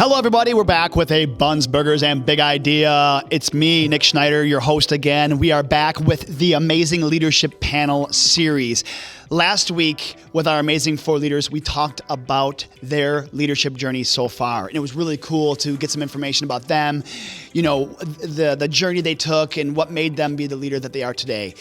Hello, everybody. We're back with a Buns, Burgers, and Big Idea. It's me, Nick Schneider, your host again. We are back with the Amazing Leadership Panel Series. Last week, with our amazing 4 leaders, we talked about their leadership journey so far. And it was really cool to get some information about them, you know, the journey they took and what made them be the leader that they are today.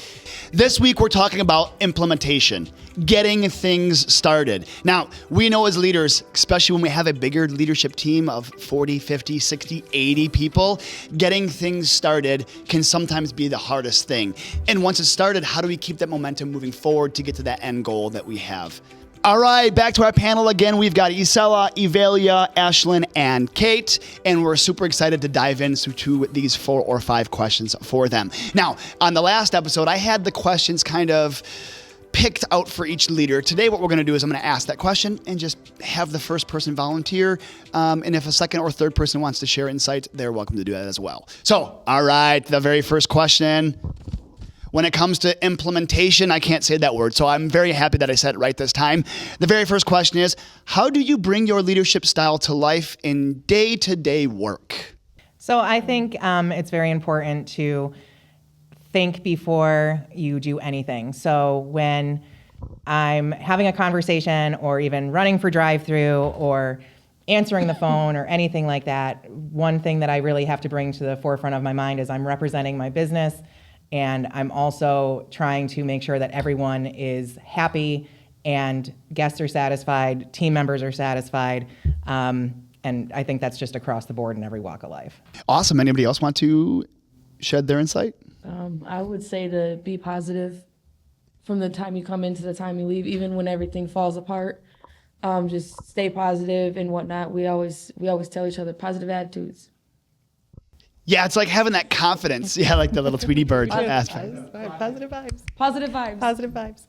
This week, we're talking about implementation, getting things started. Now, we know as leaders, especially when we have a bigger leadership team of 40, 50, 60, 80 people, getting things started can sometimes be the hardest thing. And once it's started, how do we keep that momentum moving forward to get to that end goal that we have? All right, back to our panel again. We've got Isela, Evalia, Ashlyn, and Kate, and we're super excited to dive into these 4 or 5 questions for them. Now, on the last episode, I had the questions kind of picked out for each leader. Today, what we're going to do is I'm going to ask that question and just have the first person volunteer. And if a second or third person wants to share insight, they're welcome to do that as well. So, all right, the very first question. When it comes to implementation, I can't say that word, so I'm very happy that I said it right this time. The very first question is, how do you bring your leadership style to life in day-to-day work? So I think it's very important to think before you do anything. So when I'm having a conversation or even running for drive-through or answering the phone or anything like that, one thing that I really have to bring to the forefront of my mind is I'm representing my business. And I'm also trying to make sure that everyone is happy and guests are satisfied, team members are satisfied. And I think that's just across the board in every walk of life. Awesome. Anybody else want to shed their insight? I would say to be positive from the time you come in to the time you leave, even when everything falls apart. Just stay positive and whatnot. We always tell each other positive attitudes. Yeah, it's like having that confidence. Yeah, like the little Tweety Bird Positive vibes. Positive vibes. Positive vibes.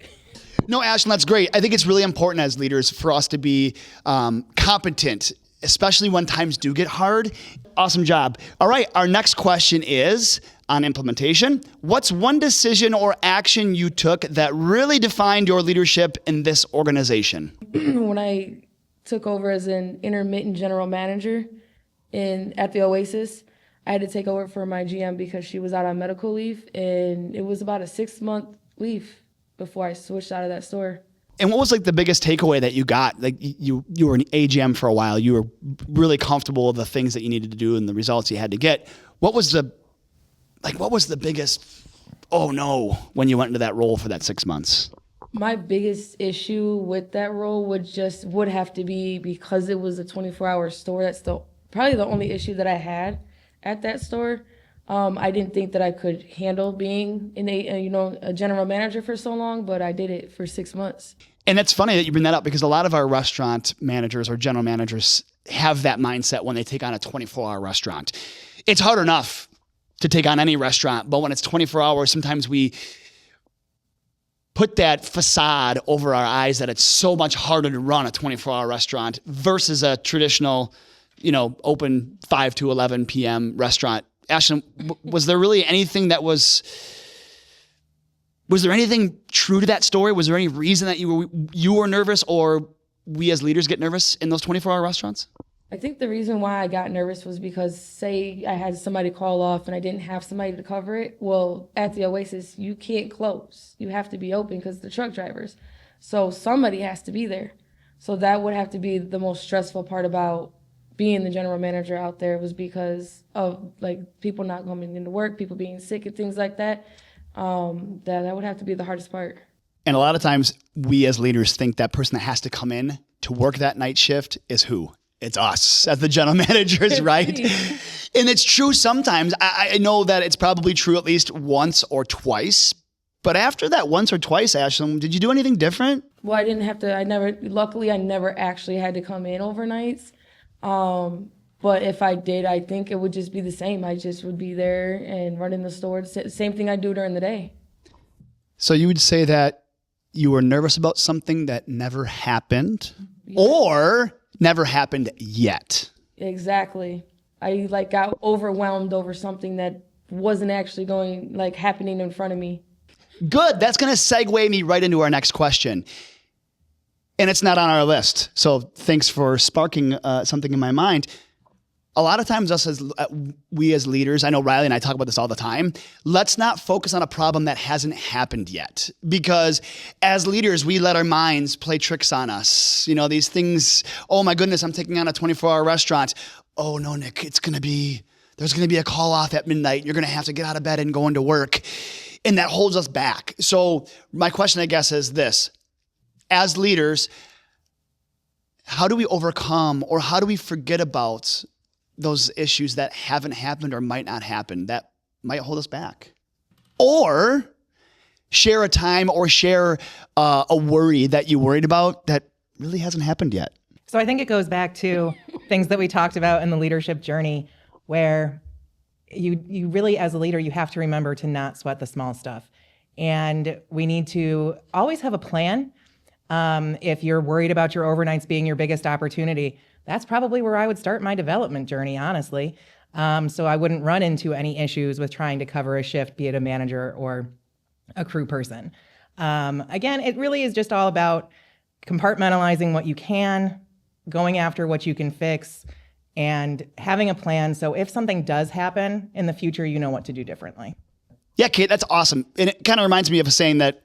No, Ashlyn, that's great. I think it's really important as leaders for us to be competent, especially when times do get hard. Awesome job. All right, our next question is on implementation. What's one decision or action you took that really defined your leadership in this organization? When I took over as an intermittent general manager at the Oasis, I had to take over for my GM because she was out on medical leave, and it was about a 6-month leave before I switched out of that store. And what was like the biggest takeaway that you got? Like you were an AGM for a while. You were really comfortable with the things that you needed to do and the results you had to get. What was the biggest, oh no, when you went into that role for that 6 months? My biggest issue with that role would have to be because it was a 24-hour store. That's probably the only issue that I had at that store. I didn't think that I could handle being a general manager for so long, but I did it for 6 months. And it's funny that you bring that up because a lot of our restaurant managers or general managers have that mindset when they take on a 24-hour restaurant. It's hard enough to take on any restaurant, but when it's 24 hours, sometimes we put that facade over our eyes that it's so much harder to run a 24-hour restaurant versus a traditional open 5 to 11 p.m. restaurant. Ashlyn, was there really anything that was there anything true to that story? Was there any reason that you were nervous or we as leaders get nervous in those 24-hour restaurants? I think the reason why I got nervous was because, say I had somebody call off and I didn't have somebody to cover it. Well, at the Oasis, you can't close. You have to be open because the truck drivers. So somebody has to be there. So that would have to be the most stressful part about being the general manager out there, was because of like people not coming into work, people being sick and things like that. That would have to be the hardest part. And a lot of times we as leaders think that person that has to come in to work that night shift is who? It's us as the general managers, right? And it's true sometimes. I know that it's probably true at least once or twice. But after that once or twice, Ashlyn, did you do anything different? Well, I didn't have to. Luckily, I never actually had to come in overnights. But if I did, I think it would just be the same. I just would be there and running the store. Same thing I do during the day. So you would say that you were nervous about something that never happened or never happened yet. Exactly. I got overwhelmed over something that wasn't actually happening in front of me. Good. That's going to segue me right into our next question. And it's not on our list. So thanks for sparking something in my mind. a lot of times we as leaders, I know Riley and I talk about this all the time, let's not focus on a problem that hasn't happened yet. Because as leaders, we let our minds play tricks on us. You know, these things, oh my goodness, I'm taking on a 24-hour restaurant. Oh no, Nick, there's going to be a call off at midnight. You're going to have to get out of bed and go into work. And that holds us back. So my question, I guess, is this. As leaders, how do we overcome or how do we forget about those issues that haven't happened or might not happen that might hold us back? Or share a time or share a worry that you worried about that really hasn't happened yet. So I think it goes back to things that we talked about in the leadership journey, where you really, as a leader, you have to remember to not sweat the small stuff. And we need to always have a plan. If you're worried about your overnights being your biggest opportunity, that's probably where I would start my development journey, honestly. So I wouldn't run into any issues with trying to cover a shift, be it a manager or a crew person. Again, it really is just all about compartmentalizing what you can, going after what you can fix, and having a plan. So if something does happen in the future, you know what to do differently. Yeah, Kate, that's awesome. And it kind of reminds me of a saying that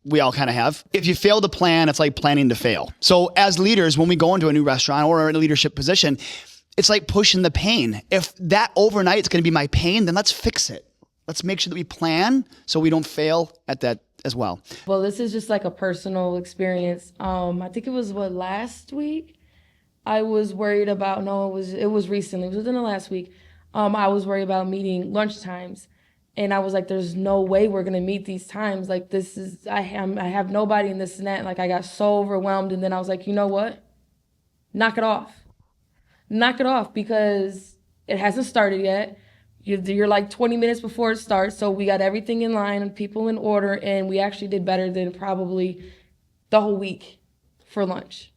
we all kind of have. If you fail to plan, it's like planning to fail. So as leaders, when we go into a new restaurant or in a leadership position, it's like pushing the pain. If that overnight is going to be my pain, then let's fix it. Let's make sure that we plan so we don't fail at that as well. Well, this is just like a personal experience. I think it was last week. I was worried about, it was recently. It was within the last week. I was worried about meeting lunch times. And I was like, there's no way we're going to meet these times. Like, I have nobody in this and that. Like, I got so overwhelmed. And then I was like, you know what? Knock it off. Knock it off, because it hasn't started yet. You're like 20 minutes before it starts. So we got everything in line and people in order. And we actually did better than probably the whole week for lunch.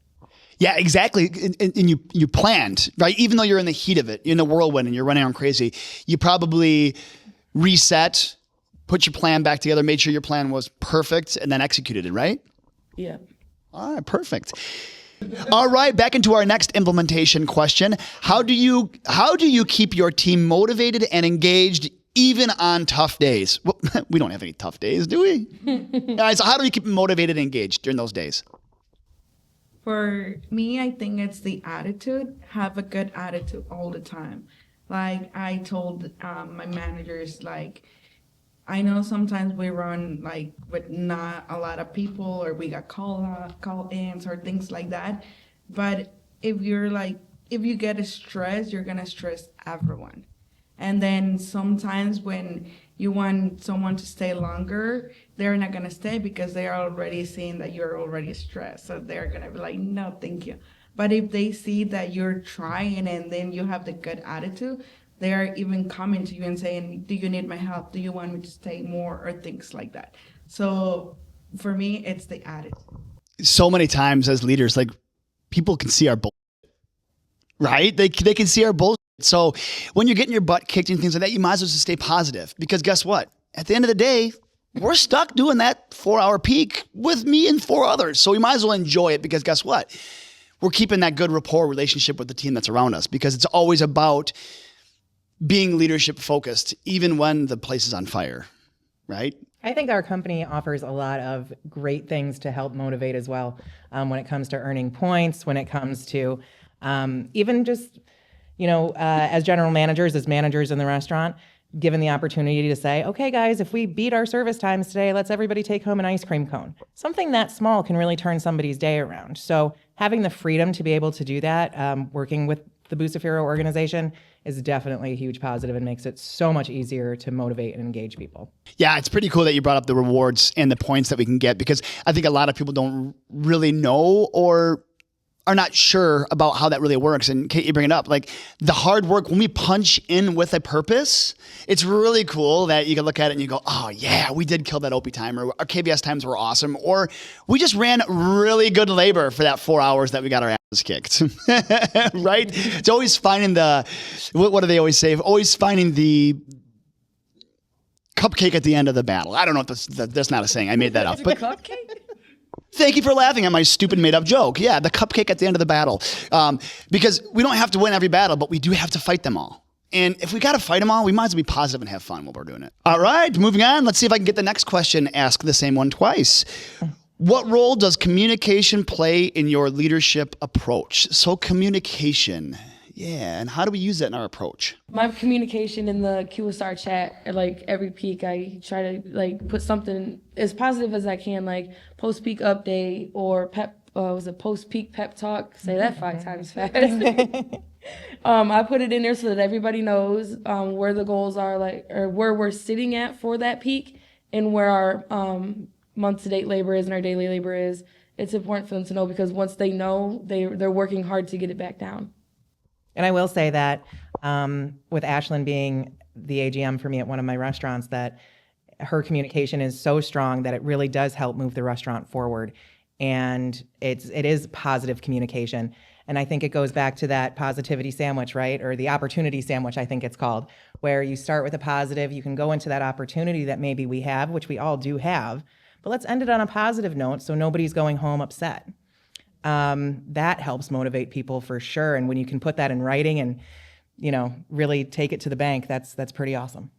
Yeah, exactly. And you planned, right? Even though you're in the heat of it, you're in the whirlwind and you're running around crazy, you probably reset, put your plan back together, made sure your plan was perfect, and then executed it, right? Yeah. All right, perfect. All right, back into our next implementation question. How do you keep your team motivated and engaged even on tough days? Well, we don't have any tough days, do we? Guys, how do we keep them motivated and engaged during those days? For me, I think it's the attitude. Have a good attitude all the time. Like I told my managers, like, I know sometimes we run like with not a lot of people, or we got call-ins or things like that. But if you get stressed, you're gonna stress everyone. And then sometimes when you want someone to stay longer, they're not gonna stay because they are already seeing that you're already stressed. So they're gonna be like, no, thank you. But if they see that you're trying and then you have the good attitude, they are even coming to you and saying, do you need my help? Do you want me to stay more? Or things like that. So for me, it's the attitude. So many times as leaders, like, people can see our bullshit, right? They can see our bullshit. So when you're getting your butt kicked and things like that, you might as well just stay positive, because guess what? At the end of the day, we're stuck doing that 4-hour peak with me and 4 others. So we might as well enjoy it, because guess what? We're keeping that good rapport relationship with the team that's around us, because it's always about being leadership focused, even when the place is on fire, right? I think our company offers a lot of great things to help motivate as well, when it comes to earning points, when it comes to even just, as general managers, as managers in the restaurant, given the opportunity to say, okay, guys, if we beat our service times today, let's everybody take home an ice cream cone. Something that small can really turn somebody's day around. So having the freedom to be able to do that, working with the Bucafero organization, is definitely a huge positive and makes it so much easier to motivate and engage people. Yeah, it's pretty cool that you brought up the rewards and the points that we can get, because I think a lot of people don't really know or are not sure about how that really works. And Kate, you bring it up, like the hard work, when we punch in with a purpose, it's really cool that you can look at it and you go, oh yeah, we did kill that OP time, or our KBS times were awesome, or we just ran really good labor for that 4 hours that we got our asses kicked, right? It's always finding what do they always say? Always finding the cupcake at the end of the battle. I don't know if that's not a saying. I made that up. But cupcake? Thank you for laughing at my stupid made-up joke. Yeah, the cupcake at the end of the battle. Because we don't have to win every battle, but we do have to fight them all. And if we got to fight them all, we might as well be positive and have fun while we're doing it. All right, moving on. Let's see if I can get the next question. Ask the same one twice. What role does communication play in your leadership approach? So communication. Yeah, and how do we use that in our approach? My communication in the QSR chat, like every peak, I try to like put something as positive as I can, like post-peak update or post-peak pep talk. Say that 5 times fast. I put it in there so that everybody knows where the goals are, like, or where we're sitting at for that peak, and where our month-to-date labor is and our daily labor is. It's important for them to know, because once they know, they're working hard to get it back down. And I will say that with Ashlyn being the AGM for me at one of my restaurants, that her communication is so strong that it really does help move the restaurant forward. And it is positive communication. And I think it goes back to that positivity sandwich, right? Or the opportunity sandwich, I think it's called, where you start with a positive, you can go into that opportunity that maybe we have, which we all do have, but let's end it on a positive note so nobody's going home upset. That helps motivate people for sure. And when you can put that in writing and, really take it to the bank, that's pretty awesome.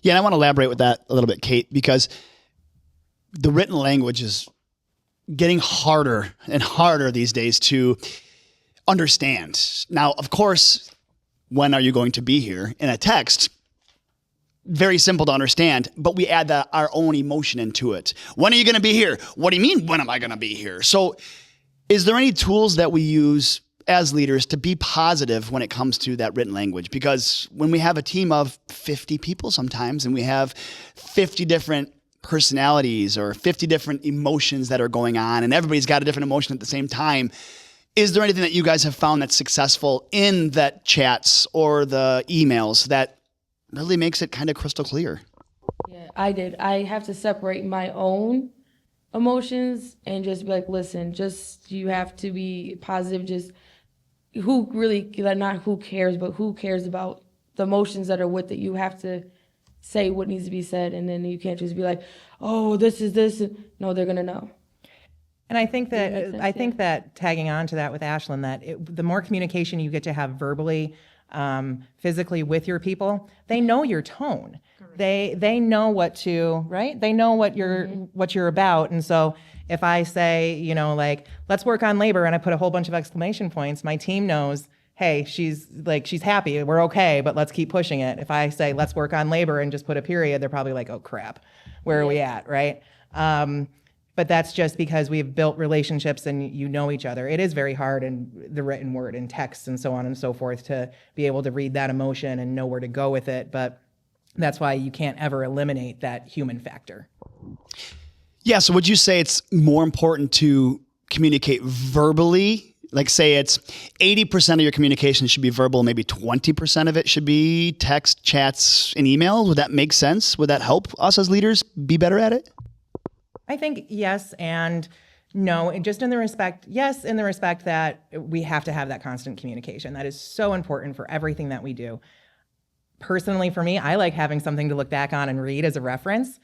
Yeah, and I want to elaborate with that a little bit, Kate, because the written language is getting harder and harder these days to understand. Now, of course, when are you going to be here in a text? Very simple to understand, but we add our own emotion into it. When are you going to be here? What do you mean, when am I going to be here? So is there any tools that we use as leaders to be positive when it comes to that written language? Because when we have a team of 50 people sometimes, and we have 50 different personalities or 50 different emotions that are going on, and everybody's got a different emotion at the same time, is there anything that you guys have found that's successful in that chats or the emails that really makes it kind of crystal clear? Yeah, I did. I have to separate my own emotions and just be like, listen, you have to be positive. Just not who cares, but who cares about the emotions that are with it. You have to say what needs to be said, and then you can't just be like, oh, this is this. No, they're going to know. And I think that tagging on to that with Ashlyn, that the more communication you get to have verbally, physically with your people, they know your tone. They know what to, right? They know what you're about. And so if I say, like, let's work on labor, and I put a whole bunch of exclamation points, my team knows, hey, she's happy, we're okay, but let's keep pushing it. If I say, let's work on labor and just put a period, they're probably like, oh crap, where are we at, right? But that's just because we've built relationships and each other. It is very hard in the written word and text and so on and so forth to be able to read that emotion and know where to go with it. But that's why you can't ever eliminate that human factor. Yeah, so would you say it's more important to communicate verbally? Like, say it's 80% of your communication should be verbal, maybe 20% of it should be text, chats, and email. Would that make sense? Would that help us as leaders be better at it? I think yes and no, just in the respect that we have to have that constant communication. That is so important for everything that we do. Personally, for me, I like having something to look back on and read as a reference.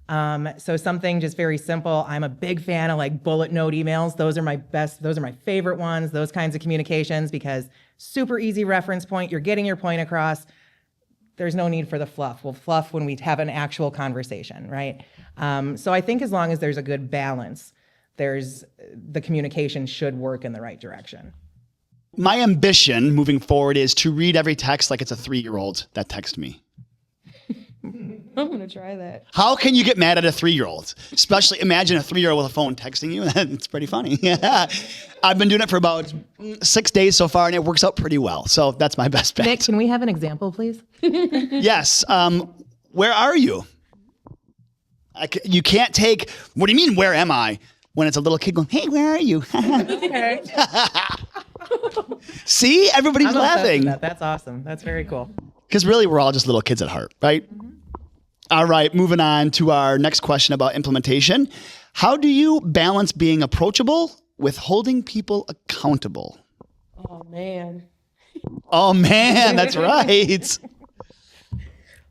So something just very simple. I'm a big fan of like bullet note emails. Those are my favorite ones, those kinds of communications, because super easy reference point. You're getting your point across. There's no need for the fluff. We'll fluff when we have an actual conversation, right? So I think as long as there's a good balance, the communication should work in the right direction. My ambition moving forward is to read every text like it's a 3-year-old that texted me. I'm going to try that. How can you get mad at a 3-year-old? Especially imagine a 3-year-old with a phone texting you. It's pretty funny. Yeah. I've been doing it for about 6 days so far, and it works out pretty well. So that's my best bet. Nick, can we have an example, please? Yes. Where are you? You can't take, what do you mean, where am I? When it's a little kid going, hey, where are you? See, everybody's laughing. That's awesome. That's very cool. Because really, we're all just little kids at heart, right? Mm-hmm. All right, moving on to our next question about implementation. How do you balance being approachable with holding people accountable? Oh, man. Oh, man, that's right. This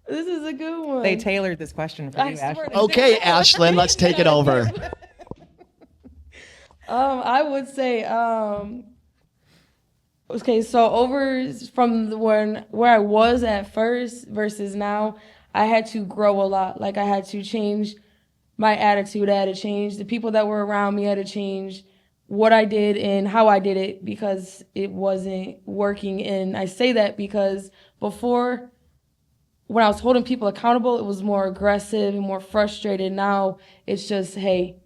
is a good one. They tailored this question for you, Ashlyn. Okay, Ashlyn, let's take it over. I would say, okay, so over from where I was at first versus now, I had to grow a lot. Like I had to change my attitude. I had to change the people that were around me. I had to change what I did and how I did it because it wasn't working. And I say that because before, when I was holding people accountable, it was more aggressive and more frustrated. Now it's just, hey,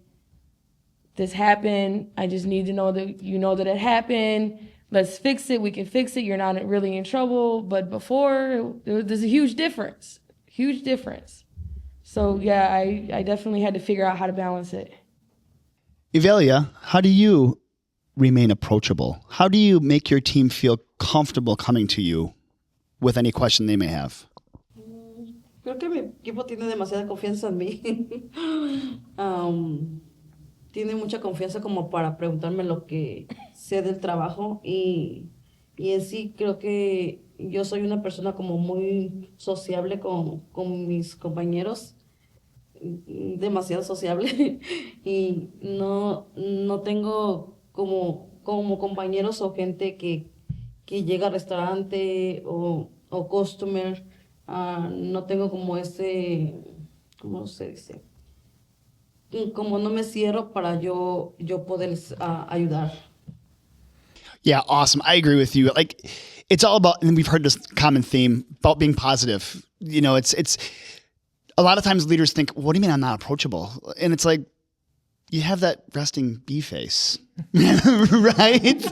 this happened. I just need to know that you know that it happened. Let's fix it. We can fix it. You're not really in trouble. But before, there's a huge difference. Huge difference. So yeah, I definitely had to figure out how to balance it. Evelia, how do you remain approachable? How do you make your team feel comfortable coming to you with any question they may have? Creo que mi equipo tiene demasiada confianza en mí. Tiene mucha confianza como para preguntarme lo que sé del trabajo y en sí creo que yo soy una persona como muy sociable con mis compañeros, demasiado sociable y no tengo como compañeros o gente que llega al restaurante o customer, no tengo como ese, ¿cómo se dice? Como no me cierro para yo poder ayudar. Yeah, awesome. I agree with you. Like, it's all about, and we've heard this common theme about being positive. You know, it's a lot of times leaders think, what do you mean I'm not approachable? And it's like, you have that resting bee face, right?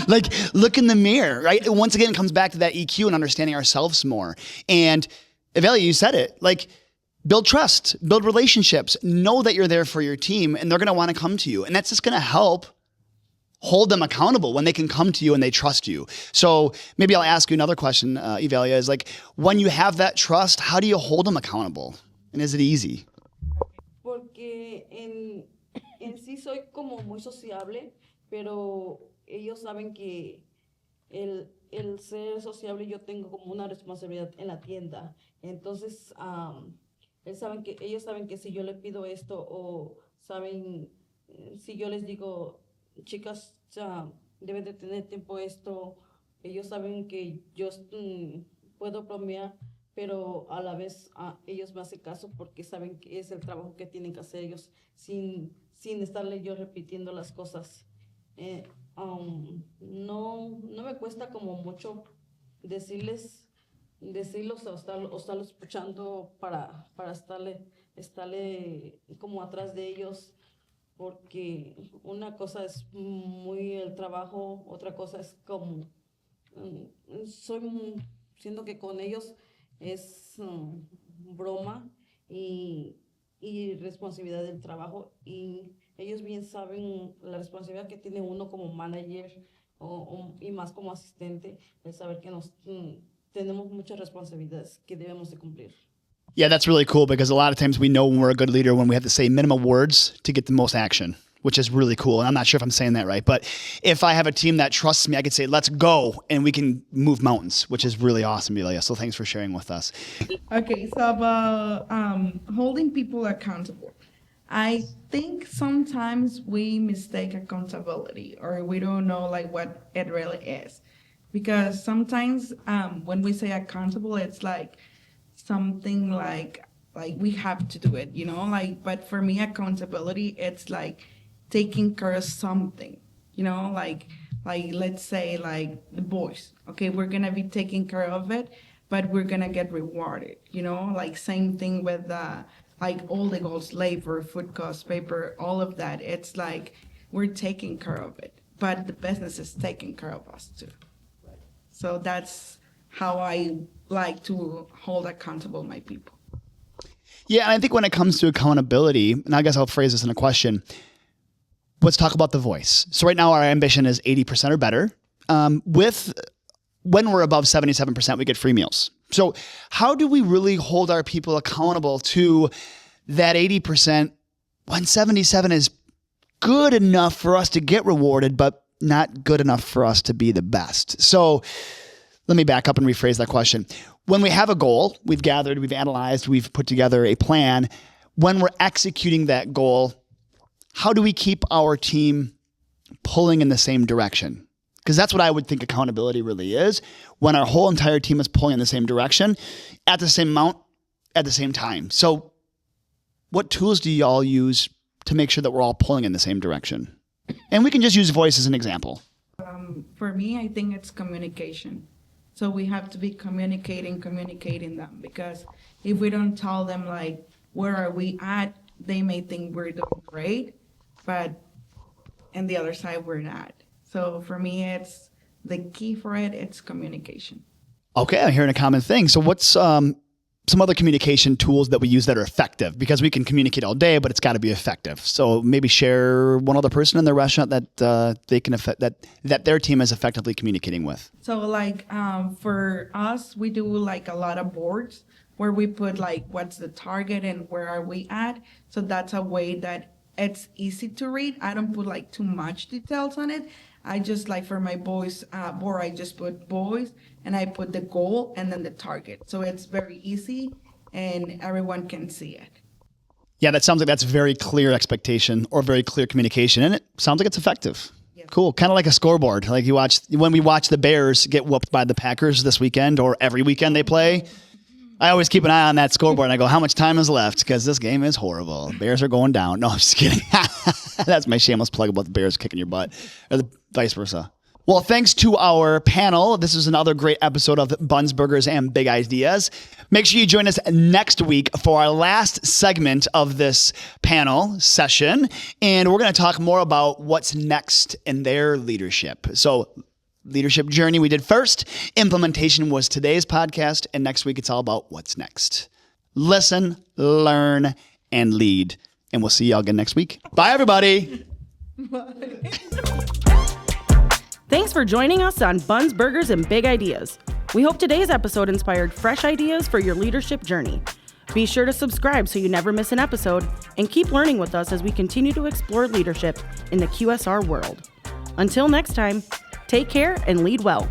Like, look in the mirror, right? Once again, it comes back to that EQ and understanding ourselves more. And Evelia, you said it, like, build trust, build relationships, know that you're there for your team and they're going to want to come to you. And that's just going to help hold them accountable when they can come to you and they trust you. So maybe I'll ask you another question, Evelia, is like, when you have that trust, how do you hold them accountable? And is it easy? Porque en sí soy como muy sociable, pero ellos saben que el ser sociable yo tengo como una responsabilidad en la tienda. Entonces, ellos saben que si yo le pido esto o saben, si yo les digo, chicas, deben de tener tiempo esto, ellos saben que yo puedo bromear, pero a la vez ellos me hacen caso porque saben que es el trabajo que tienen que hacer ellos sin estarle yo repitiendo las cosas. No me cuesta como mucho decirlos o estarlos escuchando para estarle como atrás de ellos, porque una cosa es muy el trabajo, otra cosa es como siento que con ellos es broma y responsabilidad del trabajo, y ellos bien saben la responsabilidad que tiene uno como manager y más como asistente, de saber que tenemos muchas responsabilidades que debemos de cumplir. Yeah, that's really cool because a lot of times we know when we're a good leader when we have to say minimum words to get the most action, which is really cool. And I'm not sure if I'm saying that right, but if I have a team that trusts me, I could say, let's go, and we can move mountains, which is really awesome, Evelia. So thanks for sharing with us. Okay, so about holding people accountable. I think sometimes we mistake accountability or we don't know like what it really is. Because sometimes when we say accountable, it's like something like we have to do it, you know, like, but for me, accountability, it's like taking care of something, you know, like let's say like the boys, okay, we're going to be taking care of it, but we're going to get rewarded, you know, like same thing with like all the goals, labor, food costs, paper, all of that. It's like we're taking care of it, but the business is taking care of us too. So that's how I like to hold accountable my people. Yeah, and I think when it comes to accountability, and I guess I'll phrase this in a question, let's talk about the voice. So right now our ambition is 80% or better. When we're above 77%, we get free meals. So how do we really hold our people accountable to that 80% when 77 is good enough for us to get rewarded, but not good enough for us to be the best? So let me back up and rephrase that question. When we have a goal, we've gathered, we've analyzed, we've put together a plan. When we're executing that goal, how do we keep our team pulling in the same direction? Because that's what I would think accountability really is, when our whole entire team is pulling in the same direction at the same amount at the same time. So what tools do y'all use to make sure that we're all pulling in the same direction? And we can just use voice as an example. For me, I think it's communication. So we have to be communicating them, because if we don't tell them like, where are we at, they may think we're doing great, but on the other side, we're not. So for me, it's the key for it, it's communication. Okay, I'm hearing a common thing. So what's some other communication tools that we use that are effective? Because we can communicate all day, but it's got to be effective. So maybe share one other person in the restaurant that they can that their team is effectively communicating with. So like for us, we do like a lot of boards where we put like what's the target and where are we at. So that's a way that it's easy to read. I don't put like too much details on it. I just like for my boys board, I just put boys and I put the goal and then the target. So it's very easy and everyone can see it. Yeah, that sounds like that's very clear expectation or very clear communication, and it sounds like it's effective. Yes. Cool. Kind of like a scoreboard. Like when we watch the Bears get whooped by the Packers this weekend, or every weekend they play, I always keep an eye on that scoreboard and I go, how much time is left? Because this game is horrible. Bears are going down. No, I'm just kidding. That's my shameless plug about the Bears kicking your butt, or the vice versa. Well, thanks to our panel. This is another great episode of Buns, Burgers, and Big Ideas. Make sure you join us next week for our last segment of this panel session. And we're going to talk more about what's next in their leadership. So leadership journey we did first. Implementation was today's podcast. And next week, it's all about what's next. Listen, learn, and lead. And we'll see y'all again next week. Bye, everybody. Bye. Thanks for joining us on Buns, Burgers, and Big Ideas. We hope today's episode inspired fresh ideas for your leadership journey. Be sure to subscribe so you never miss an episode, and keep learning with us as we continue to explore leadership in the QSR world. Until next time, take care and lead well.